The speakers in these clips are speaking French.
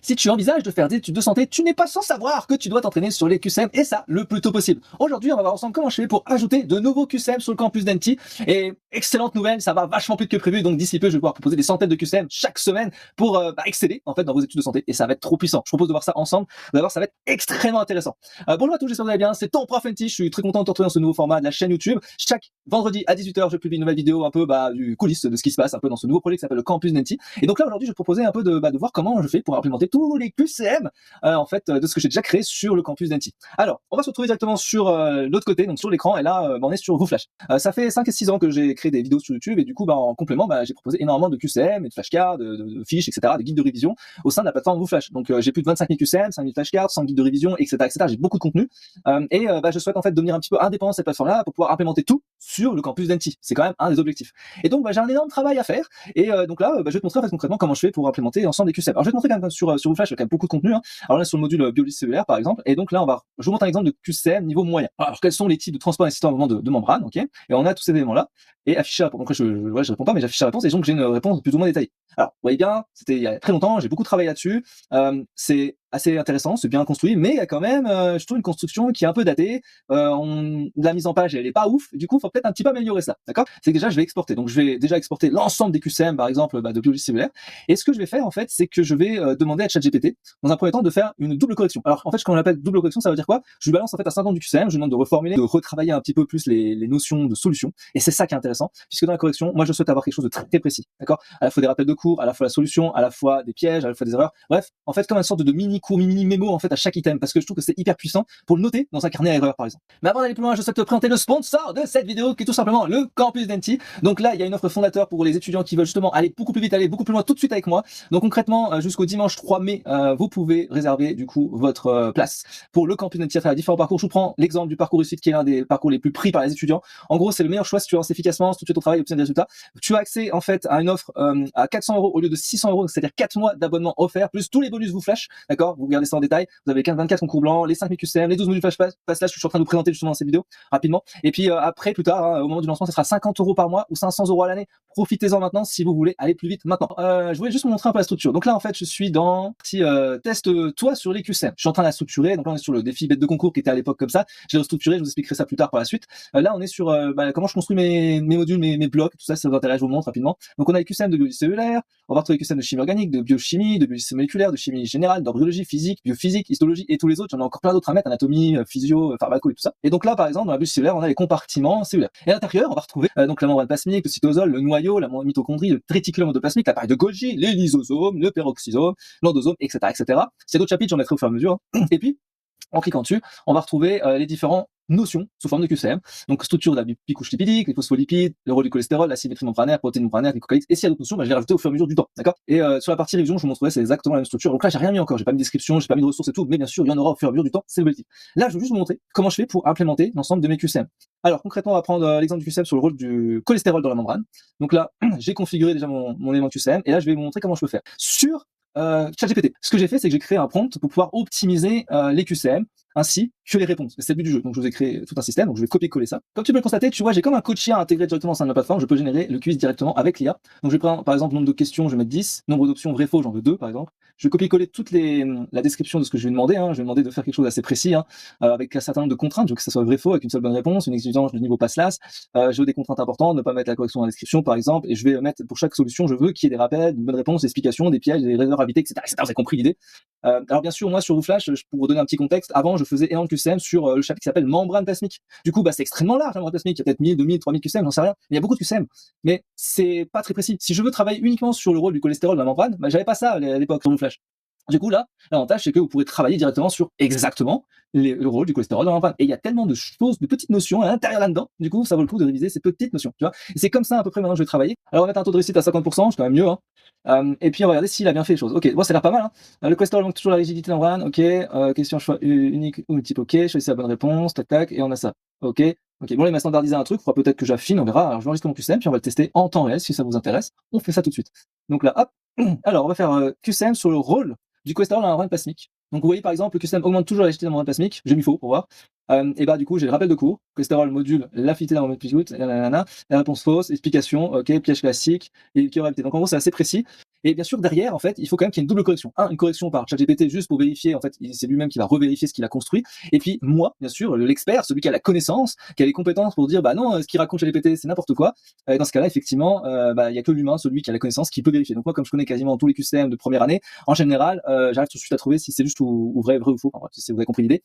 Si tu envisages de faire des études de santé, tu n'es pas sans savoir que tu dois t'entraîner sur les QCM et ça le plus tôt possible. Aujourd'hui, on va voir ensemble comment je fais pour ajouter de nouveaux QCM sur le campus d'Annecy. Et excellente nouvelle, ça va vachement plus que prévu. Donc d'ici peu, je vais pouvoir proposer des centaines de QCM chaque semaine pour exceller en fait dans vos études de santé et ça va être trop puissant. Je propose de voir ça ensemble. D'abord, ça va être extrêmement intéressant. Bonjour à tous, j'espère que vous allez bien. C'est ton prof NT. Je suis très content de te retrouver dans ce nouveau format de la chaîne YouTube. Chaque vendredi à 18h, je publie une nouvelle vidéo un peu du coulisses de ce qui se passe un peu dans ce nouveau projet qui s'appelle le campus d'Annecy. Et donc là aujourd'hui, je vais te proposer un peu de voir comment je fais pour implémenter tous les QCM en fait de ce que j'ai déjà créé sur le campus d'Annecy. Alors, on va se retrouver directement sur l'autre côté, donc sur l'écran, et là on est sur VooFlash. Ça fait 5 et 6 ans que j'ai créé des vidéos sur YouTube et du coup en complément j'ai proposé énormément de QCM et de flashcards, de fiches, etc., de guides de révision au sein de la plateforme VooFlash. Donc j'ai plus de 25 000 QCM, 5 000 flashcards, 100 guides de révision, etc. J'ai beaucoup de contenu je souhaite en fait devenir un petit peu indépendant de cette plateforme-là pour pouvoir implémenter tout sur le campus d'Annecy. C'est quand même un des objectifs. Et donc j'ai un énorme travail à faire et donc là je vais te montrer en fait concrètement comment je fais pour implémenter l'ensemble des QCM. Alors je vais te montrer quand même sur VooFlash, il y a quand même beaucoup de contenu. Alors là sur le module biologie cellulaire par exemple, et donc là je vous montre un exemple de QCM niveau moyen. Alors quels sont les types de transport nécessitant un moment de membrane, ok, et on a tous ces éléments là et afficher la réponse. Donc je réponds pas mais j'affiche la réponse et donc j'ai une réponse plus ou moins détaillée. Alors vous voyez bien, c'était il y a très longtemps, j'ai beaucoup travaillé là-dessus, c'est assez intéressant, c'est bien construit, mais il y a quand même, je trouve une construction qui est un peu datée. La mise en page, elle est pas ouf. Du coup, il faut peut-être un petit peu améliorer ça, d'accord? C'est que déjà, je vais exporter. Donc, je vais déjà exporter l'ensemble des QCM, par exemple, de biologie cellulaire. Et ce que je vais faire, en fait, c'est que je vais demander à ChatGPT, dans un premier temps, de faire une double correction. Alors, en fait, quand on appelle double correction, ça veut dire quoi? Je lui balance en fait un certain nombre du QCM, je lui demande de reformuler, de retravailler un petit peu plus les notions de solution. Et c'est ça qui est intéressant, puisque dans la correction, moi, je souhaite avoir quelque chose de très, très précis, d'accord? À la fois des rappels de cours, à la fois la solution, à la fois des pièges, à la fois des erreurs. Bref, en fait, comme une sorte de mini cours, mini mémo, en fait, à chaque item, parce que je trouve que c'est hyper puissant pour le noter dans un carnet à erreurs, par exemple. Mais avant d'aller plus loin, je souhaite te présenter le sponsor de cette vidéo, qui est tout simplement le campus d'Annecy. Donc là, il y a une offre fondateur pour les étudiants qui veulent justement aller beaucoup plus vite, aller beaucoup plus loin tout de suite avec moi. Donc concrètement, jusqu'au dimanche 3 mai, vous pouvez réserver du coup votre place pour le campus d'Annecy à travers différents parcours. Je vous prends l'exemple du parcours réussite qui est l'un des parcours les plus pris par les étudiants. En gros, c'est le meilleur choix si tu lances efficacement, si tu fais ton travail et obtiens des résultats. Tu as accès en fait à une offre à 400 € au lieu de 600 €, c'est-à-dire 4 mois d'abonnement offert, plus tous les bonus VooFlash, d'accord? Vous regardez ça en détail. Vous avez 24 concours blancs, les 5000 QCM, les 12 modules Flash que je suis en train de vous présenter justement dans cette vidéo rapidement. Et puis après, plus tard, au moment du lancement, ça sera 50 € par mois ou 500 € à l'année. Profitez-en maintenant si vous voulez aller plus vite maintenant. Je voulais juste vous montrer un peu la structure. Donc là, en fait, je suis dans petit test-toi sur les QCM. Je suis en train de la structurer. Donc là, on est sur le défi bête de concours qui était à l'époque comme ça. J'ai restructuré, je vous expliquerai ça plus tard par la suite. Là, on est sur comment je construis mes modules, mes blocs, tout ça, si ça vous intéresse, je vous montre rapidement. Donc on a les QCM de biologie cellulaire, on va retrouver les QCM de chimie organique, de biochimie, de biologie moléculaire, de chimie générale, d'embryologie, physique, biophysique, histologie et tous les autres. J'en ai encore plein d'autres à mettre, anatomie, physio, pharmaco et tout ça. Et donc là, par exemple, dans la biologie cellulaire, on a les compartiments cellulaires. Et à l'intérieur, on va retrouver donc la membrane plasmique, le cytosol, le noyau, la mitochondrie, le réticulum endoplasmique, l'appareil de Golgi, les lysosomes, le peroxysome, l'endosome, etc., etc. S'il y a d'autres chapitres, j'en mettrai au fur et à mesure. Et puis, en cliquant dessus, on va retrouver les différents notions sous forme de QCM. Donc, structure de la bicouche lipidique, les phospholipides, le rôle du cholestérol, la symétrie membranaire, protéines membranaires, glycocalyx. Et s'il y a d'autres notions, je vais les rajouter au fur et à mesure du temps. D'accord? Et sur la partie révision, je vous montrerai, c'est exactement la même structure. Donc là, j'ai rien mis encore, j'ai pas mis de description, j'ai pas mis de ressources et tout, mais bien sûr, il y en aura au fur et à mesure du temps, c'est l'objectif. Là, je vais juste vous montrer comment je fais pour implémenter l'ensemble de mes QCM. Alors, concrètement, on va prendre l'exemple du QCM sur le rôle du cholestérol dans la membrane. Donc là, j'ai configuré déjà mon élément QCM, et là, je vais vous montrer comment je peux faire. Sur ChatGPT. Ce que j'ai fait, c'est que j'ai créé un prompt pour pouvoir optimiser les QCM ainsi que les réponses. C'est le but du jeu. Donc je vous ai créé tout un système, donc je vais copier-coller ça. Comme tu peux le constater, tu vois, j'ai comme un code chien intégré directement au sein de la plateforme, je peux générer le quiz directement avec l'IA. Donc je vais prendre par exemple nombre de questions, je vais mettre 10, nombre d'options vrai-faux, j'en veux 2 par exemple. Je vais copier-coller toute la description de ce que je vais demander, je vais demander de faire quelque chose d'assez précis, avec un certain nombre de contraintes, je veux que ça soit vrai-faux avec une seule bonne réponse, une exigence de niveau passe-las, je veux des contraintes importantes, ne pas mettre la correction dans la description par exemple, et je vais mettre pour chaque solution, je veux qu'il y ait des rappels, une bonne réponse, des explications, des pièges, des erreurs à éviter, etc., etc. Vous avez compris l'idée. Alors bien sûr, moi sur VooFlash, pour vous donner un petit contexte, avant je faisais énormément de QCM sur le chapitre qui s'appelle membrane plasmique. Du coup, c'est extrêmement large la membrane plasmique, il y a peut-être 1000, 2000, 3000 QCM, j'en sais rien, mais il y a beaucoup de QCM. Mais c'est pas très précis. Si je veux travailler uniquement sur le rôle du cholestérol dans la membrane, j'avais pas ça à l'époque sur VooFlash. Du coup, là, l'avantage, c'est que vous pourrez travailler directement sur exactement le rôle du cholestérol dans la membrane. Et il y a tellement de choses, de petites notions à l'intérieur là-dedans. Du coup, ça vaut le coup de réviser ces petites notions, tu vois. Et c'est comme ça, à peu près, maintenant, que je vais travailler. Alors, on va mettre un taux de réussite à 50%, c'est quand même mieux, et puis, on va regarder s'il a bien fait les choses. Ok, bon, ça a l'air pas mal, Le cholestérol, donc toujours la rigidité de la membrane, ok. Question choix unique ou multiple, ok. Choisissez la bonne réponse, tac, tac, et on a ça. Ok. Ok, bon, là, il m'a standardisé un truc, il faudra peut-être que j'affine, on verra. Alors, je vais enregistrer mon QCM, puis on va le tester en temps réel, si ça vous intéresse. On fait ça tout de suite. Donc là, hop. Alors, on va faire QCM sur le rôle du cholestérol dans la membrane plasmique. Donc vous voyez par exemple, le QCM augmente toujours la rigidité de la membrane plasmique, j'ai mis faux pour voir. Et du coup, j'ai le rappel de cours, cholestérol module l'affinité de la membrane plasmique, la réponse fausse, explication, ok, piège classique, et équilibrabilité. Donc en gros, c'est assez précis. Et bien sûr, derrière, en fait, il faut quand même qu'il y ait une double correction. Une correction par ChatGPT juste pour vérifier, en fait, c'est lui-même qui va revérifier ce qu'il a construit. Et puis moi, bien sûr, l'expert, celui qui a la connaissance, qui a les compétences pour dire, bah non, ce qu'il raconte ChatGPT, c'est n'importe quoi. Et dans ce cas-là, effectivement, il y a que l'humain, celui qui a la connaissance, qui peut vérifier. Donc moi, comme je connais quasiment tous les QCM de première année, en général, j'arrive tout de suite à trouver si c'est juste ou vrai ou faux. Enfin, si vous avez compris l'idée.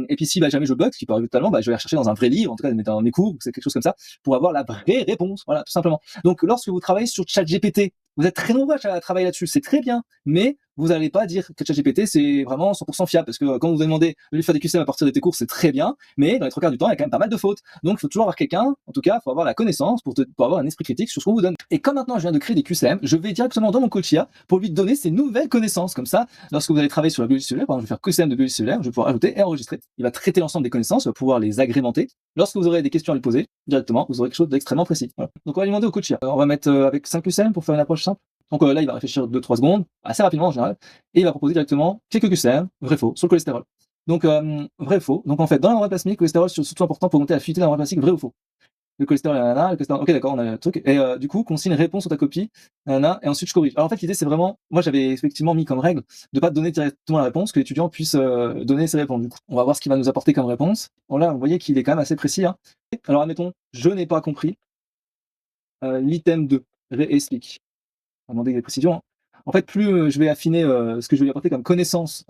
Et puis si jamais je bug, ce qui peut arriver totalement, je vais aller chercher dans un vrai livre, en tout cas dans mes cours, c'est quelque chose comme ça, pour avoir la vraie réponse. Voilà, tout simplement. Donc lorsque vous travaillez sur ChatGPT, vous êtes très nombreux à travailler là-dessus, c'est très bien, mais vous n'allez pas dire que ChatGPT c'est vraiment 100% fiable, parce que quand vous vous demandez de lui faire des QCM à partir de tes cours, c'est très bien, mais dans les trois quarts du temps, il y a quand même pas mal de fautes. Donc il faut toujours avoir quelqu'un, en tout cas, il faut avoir la connaissance pour avoir un esprit critique sur ce qu'on vous donne. Et comme maintenant je viens de créer des QCM, je vais directement dans mon coach IA pour lui donner ces nouvelles connaissances. Comme ça, lorsque vous allez travailler sur la biologie cellulaire, par exemple, je vais faire QCM de biologie cellulaire, je vais pouvoir ajouter et enregistrer. Il va traiter l'ensemble des connaissances, il va pouvoir les agrémenter. Lorsque vous aurez des questions à lui poser, directement, vous aurez quelque chose d'extrêmement précis. Voilà. Donc on va lui demander au coach IA. On va mettre avec 5 QCM pour faire une approche simple. Donc là, il va réfléchir 2-3 secondes, assez rapidement en général, et il va proposer directement quelques QCM, vrai-faux, sur le cholestérol. Donc vrai-faux. Donc en fait, dans la membrane plasmique, le cholestérol, c'est surtout important pour augmenter la fluidité de la membrane plasmique, vrai ou faux. Le cholestérol, nanana, le cholestérol, ok d'accord, on a le truc. Et du coup, consigne réponse sur ta copie, nanana, et ensuite je corrige. Alors en fait, l'idée c'est vraiment, moi j'avais effectivement mis comme règle de pas donner directement la réponse, que l'étudiant puisse donner ses réponses. Du coup, on va voir ce qu'il va nous apporter comme réponse. Bon là, vous voyez qu'il est quand même assez précis. Hein. Alors admettons, je n'ai pas compris l'item 2, réexplique. On va demander des précisions. Hein. En fait, plus je vais affiner ce que je vais lui apporter comme connaissance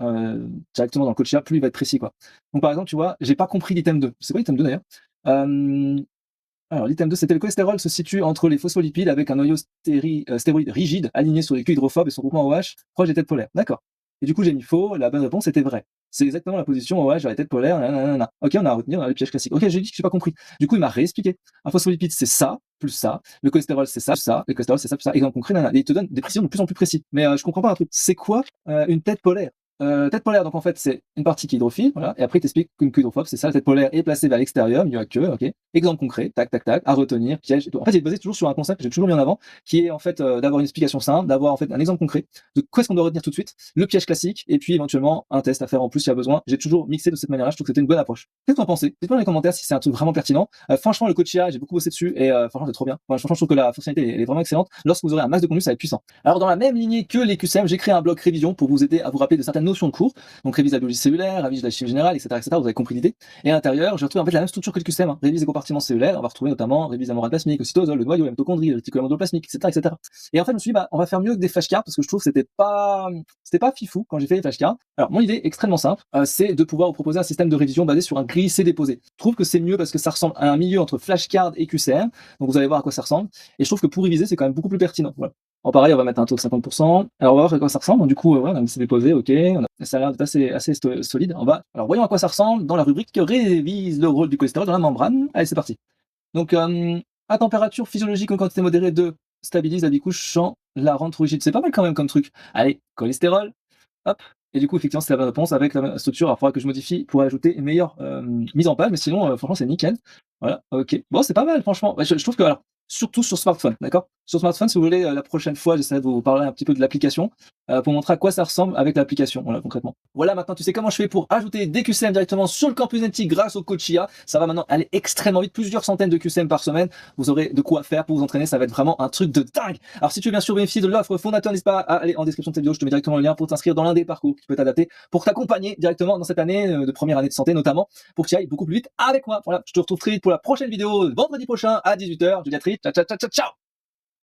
directement dans le coach IA, plus il va être précis, quoi. Donc par exemple, tu vois, j'ai pas compris l'item 2. C'est quoi l'item 2 d'ailleurs? Alors l'item 2, c'était le cholestérol se situe entre les phospholipides avec un noyau stéroïde rigide aligné sur les queues hydrophobes et son groupement OH proche des têtes polaires. D'accord. Et du coup, j'ai mis faux, la bonne réponse était vraie. C'est exactement la position OH à la tête polaire, nanana. Ok, on a à retenir dans le piège classique. Ok, j'ai dit que j'ai pas compris. Du coup, il m'a réexpliqué. Un phospholipide, c'est ça, plus ça. Le cholestérol, c'est ça, plus ça. Le cholestérol, c'est ça, plus ça. Exemple concret, nanana. Et il te donne des précisions de plus en plus précis. Mais je comprends pas un truc. C'est quoi une tête polaire? Tête polaire, donc en fait, c'est une partie qui est hydrophile, voilà, et après, il t'explique qu'une queue hydrophobe, c'est ça, la tête polaire est placée vers l'extérieur, il n'y a que, ok. Exemple concret, tac, tac, tac, à retenir, piège et tout. En fait, il est basé toujours sur un concept que j'ai toujours mis en avant, qui est en fait d'avoir une explication simple, d'avoir en fait un exemple concret de quoi est-ce qu'on doit retenir tout de suite, le piège classique, et puis éventuellement un test à faire en plus s'il y a besoin. J'ai toujours mixé de cette manière-là, je trouve que c'était une bonne approche. Qu'est-ce que vous en pensez? Dites-moi dans les commentaires si c'est un truc vraiment pertinent. Franchement, le coach IA, j'ai beaucoup bossé dessus, et franchement, c'est trop bien. Enfin, franchement, je trouve que la fonctionnalité elle est vraiment excellente. Lorsque vous aurez un max de contenu, ça va être puissant. Alors, dans la même lignée que les QCM, j'ai créé un bloc révision pour vous aider à vous rappeler de certaines notions de cours. Donc révise la biologie cellulaire, révise la chimie générale, etc., etc. Vous avez compris l'idée. Et à l'intérieur, je retrouve en fait la même structure que le QCM. Hein. Révise les compartiments cellulaires, on va retrouver notamment révise la membrane plasmique, le cytosol, le noyau, la mitochondrie, le réticulum endoplasmique, etc., etc. Et en fait, je me suis dit, on va faire mieux que des flashcards parce que je trouve que c'était pas fifou quand j'ai fait les flashcards. Alors, mon idée est extrêmement simple, c'est de pouvoir vous proposer un système de révision basé sur un glisser-déposer. Je trouve que c'est mieux parce que ça ressemble à un milieu entre flashcard et QCM. Donc, vous allez voir à quoi ça ressemble. Et je trouve que pour réviser, c'est quand même beaucoup plus pertinent. Voilà. En pareil, on va mettre un taux de 50%. Alors, on va voir à quoi ça ressemble. Donc, du coup, ouais, on a laissé déposer, ok. Ça a l'air d'être assez solide. Alors, voyons à quoi ça ressemble dans la rubrique révise le rôle du cholestérol dans la membrane. Allez, c'est parti. Donc, à température physiologique en quantité modérée de stabilise la bicouche sans la rendre trop rigide. C'est pas mal quand même comme truc. Allez, cholestérol, hop. Et du coup, effectivement, c'est la bonne réponse avec la structure. Alors, il faudra que je modifie pour ajouter une meilleure mise en page, mais sinon, franchement, c'est nickel. Voilà, ok. Bon, c'est pas mal, franchement. Je trouve que, alors, surtout sur smartphone, d'accord? Sur smartphone, si vous voulez, la prochaine fois, j'essaierai de vous parler un petit peu de l'application pour montrer à quoi ça ressemble avec l'application, voilà, concrètement. Voilà, maintenant, tu sais comment je fais pour ajouter des QCM directement sur le campus NT grâce au coach IA. Ça va maintenant aller extrêmement vite, plusieurs centaines de QCM par semaine. Vous aurez de quoi faire pour vous entraîner, ça va être vraiment un truc de dingue. Alors, si tu veux bien sûr bénéficier de l'offre fondateur, n'hésite pas à aller en description de cette vidéo, je te mets directement le lien pour t'inscrire dans l'un des parcours qui peut t'adapter pour t'accompagner directement dans cette année de première année de santé notamment, pour que tu ailles beaucoup plus vite avec moi. Voilà, je te retrouve très vite pour la prochaine vidéo vendredi prochain à 18h. Je te dis à très vite, ciao, ciao, ciao, ciao.